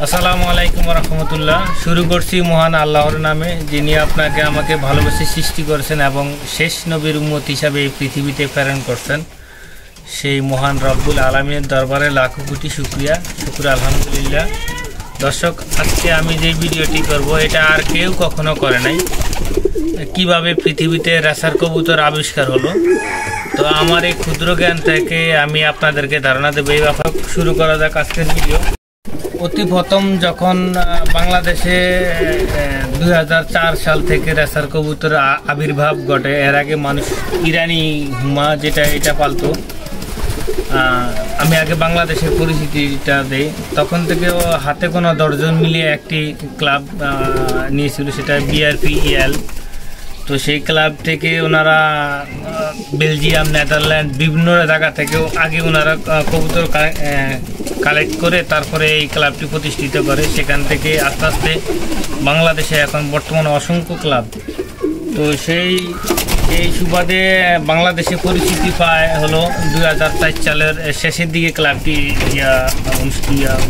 আসসালামু আলাইকুম রাহমাতুল্লাহ। শুরু করছি মহান আল্লাহর নামে, যিনি আপনাকে আমাকে ভালোবেসে সৃষ্টি করেছেন এবং শেষ নবীর উম্মত হিসাবে এই পৃথিবীতে প্রেরণ করছেন। সেই মহান রব্বুল আলামিনের দরবারে লাখো কোটি শুকরিয়া, আলহামদুলিল্লাহ। দর্শক, আজকে আমি যে ভিডিওটি করব এটা আর কেউ কখনো করে নাই। কিভাবে পৃথিবীতে রেসার কবুতর আবিষ্কার হলো, তো আমার এই ক্ষুদ্র জ্ঞান থেকে আমি আপনাদেরকে ধারণা দেবো। এই ব্যাপারে শুরু করা যাক আজকের ভিডিও। অতি প্রথম যখন বাংলাদেশে 2004 সাল থেকে রেসার কবুতর আবির্ভাব ঘটে, এর আগে মানুষ ইরানি হুমা এটা পালতো। আমি আগে বাংলাদেশের পরিচিতিটা দেই। তখন থেকে হাতে কোনো 10 জন মিলিয়ে একটি ক্লাব নিয়েছিল, সেটা BRPEL। তো সেই ক্লাব থেকে ওনারা বেলজিয়াম, নেদারল্যান্ড বিভিন্ন জায়গা থেকেও আগে ওনারা কবুতর কালেক্ট করে তারপরে এই ক্লাবটি প্রতিষ্ঠিত করে। সেখান থেকে আস্তে আস্তে বাংলাদেশে এখন বর্তমানে অসংখ্য ক্লাব। তো এই সুবাদে বাংলাদেশে পরিচিতি পায় হলো 2004 সালের শেষের দিকে ক্লাবটি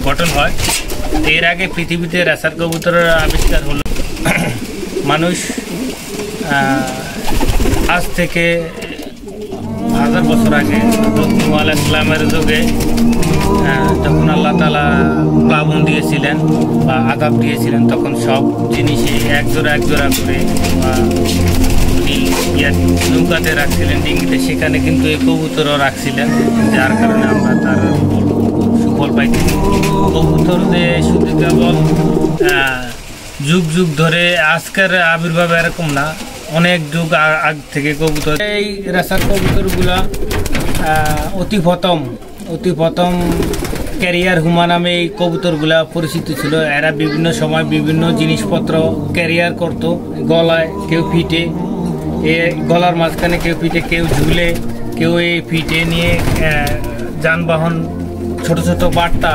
গঠন হয়। এর আগে পৃথিবীতে রেসার কবুতরের আবিষ্কার হলো মানুষ আজ থেকে 1000 বছর আগে নূহ আলাইহিস সালামের যুগে যখন আল্লাহ তাআলা প্লাবন দিয়েছিলেন বা আযাব দিয়েছিলেন, তখন সব জিনিসই এক জোড়া করে নৌকাতে রাখছিলেন, ডিঙ্গিতে। সেখানে কিন্তু এই কবুতরও রাখছিলেন, যার কারণে আমরা তার সুফল পাইছি। কবুতর যে শুধু কেবল যুগ ধরে আজকের আবির্ভাব এরকম না, অনেক যুগ আগ থেকে কবুতর। এই রেসার কবুতরগুলা অতি প্রথম ক্যারিয়ার হুমা নামে এই কবুতরগুলা পরিচিত ছিল। এরা বিভিন্ন সময় বিভিন্ন জিনিসপত্র ক্যারিয়ার করত, গলায়, কেউ ফিটে, গলার মাঝখানে কেউ ফিটে, কেউ ঝুলে, কেউ এই ফিটে নিয়ে যানবাহন ছোট ছোট বার্তা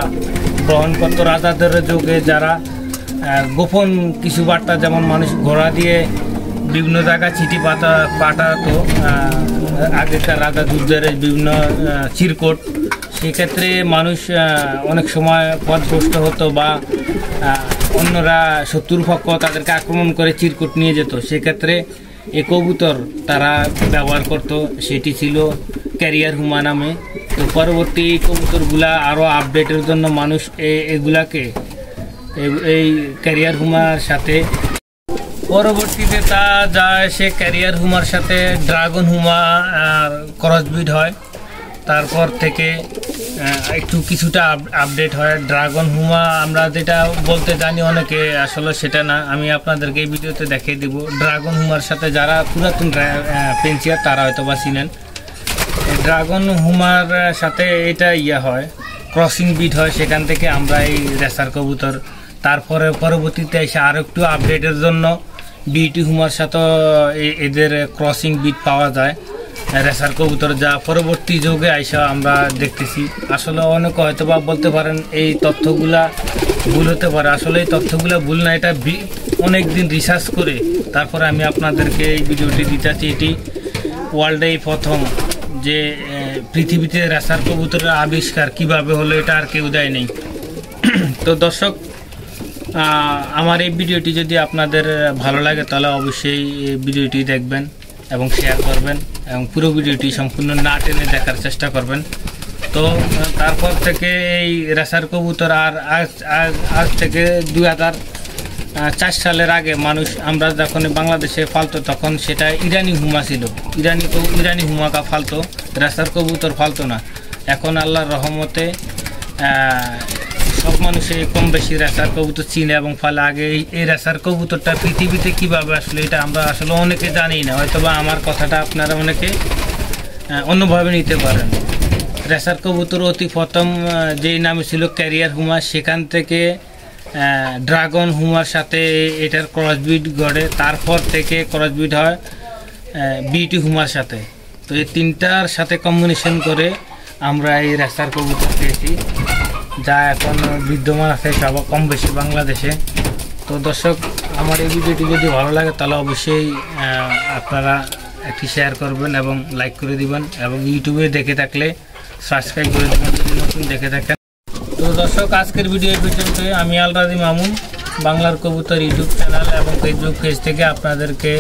বহন করত। রাজাদের যুগে যারা গোপন কিছু বার্তা, যেমন মানুষ ঘোড়া দিয়ে বিভিন্ন জায়গায় চিঠি পাঠাতো, আগেকার রাজা যুদ্ধের বিভিন্ন চিরকুট। সেক্ষেত্রে মানুষ অনেক সময় পথভ্রষ্ট হতো বা অন্যরা শত্রুপক্ষ তাদেরকে আক্রমণ করে চিরকুট নিয়ে যেত। সেক্ষেত্রে এই কবুতর তারা ব্যবহার করত, সেটি ছিল ক্যারিয়ার হুমা নামে। তো পরবর্তী কবুতরগুলা আরও আপডেটের জন্য মানুষ এগুলাকে এই ক্যারিয়ার হুমার সাথে পরবর্তীতে সে ক্যারিয়ার হুমার সাথে ড্রাগন হুমা ক্রসব্রিড হয়। তারপর থেকে একটু কিছুটা আপডেট হয়। ড্রাগন হুমা আমরা যেটা বলতে জানি অনেকে, আসলে সেটা না। আমি আপনাদেরকে এই ভিডিওতে দেখিয়ে দেব। ড্রাগন হুমার সাথে যারা পুরাতন ফেন্সিয়ার তারা হয়তো বা চিনেন। ড্রাগন হুমার সাথে এটা হয়, ক্রসিং বিট হয়। সেখান থেকে আমরা এই রেসার কবুতর, তারপরে পরবর্তীতে এসে আরও একটু আপডেটের জন্য বিটি হুমার সাথে এদের ক্রসিং বিট পাওয়া যায় রেসার কবুতর, যা পরবর্তী যুগে আইসা আমরা দেখতেছি। আসলে অনেকে হয়তো বা বলতে পারেন এই তথ্যগুলা ভুল হতে পারে। আসলে এই তথ্যগুলা ভুল না, এটা অনেক দিন রিসার্চ করে তারপরে আমি আপনাদেরকে এই ভিডিওটি দিতেছি। এটি ওয়ার্ল্ডেই প্রথম যে পৃথিবীতে রেসার কবুতরের আবিষ্কার কিভাবে হলো, এটা আর কেউ দেয় নেই। তো দর্শক, আমার এই ভিডিওটি যদি আপনাদের ভালো লাগে তাহলে অবশ্যই ভিডিওটি দেখবেন এবং শেয়ার করবেন এবং পুরো ভিডিওটি সম্পূর্ণ না টেনে দেখার চেষ্টা করবেন। তো তারপর থেকে এই রেসার কবুতর আর আজ থেকে 2004 সালের আগে মানুষ, আমরা যখন বাংলাদেশে ফালতো তখন সেটা ইরানি হুমা ছিল। ইরানি হুমাকা ফালতো, রেসার কবুতর ফালতো না। এখন আল্লাহর রহমতে সব মানুষে কম বেশি রেসার কবুতর চিনে এবং ফলে আগে এই রেসার কবুতরটা পৃথিবীতে কিভাবে আসলে এটা আমরা আসলে অনেকে জানি না। হয়তো বা আমার কথাটা আপনারা অনেকে অন্যভাবে নিতে পারেন। রেসার কবুতর অতি প্রথম যেই নামে ছিল ক্যারিয়ার হুমা, সেখান থেকে ড্রাগন হুমার সাথে এটার ক্রসব্রিড গড়ে। তারপর থেকে ক্রসব্রিড হয় বিটি হুমার সাথে। তো এই তিনটার সাথে কম্বিনেশন করে আমরা এই রেসার কবুতর পেয়েছি, যা এখন বিদ্যমান আছে সব কম বেশি বাংলাদেশে। তো দর্শক, আমার এই ভিডিওটি যদি ভালো লাগে তাহলে অবশ্যই আপনারা একটি শেয়ার করবেন এবং লাইক করে দিবেন এবং ইউটিউবে দেখে থাকলে সাবস্ক্রাইব করে দেবেন যদি নতুন দেখে থাকেন। তো দর্শক আজকের ভিডিও পর্যন্ত। আমি আলরাজি মামুন, বাংলার কবুতর ইউটিউব চ্যানেল এবং ফেসবুক পেজ থেকে আপনাদেরকে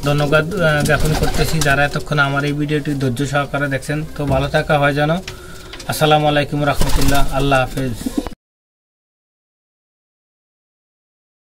ধন্যবাদ জ্ঞাপন করতেছি যারা এতক্ষণ আমার এই ভিডিওটি ধৈর্য সহকারে দেখছেন। তো ভালো থাকা হয় যেন। আসসালামু আলাইকুম রহমতুল্লাহ। আল্লাহ হাফেজ।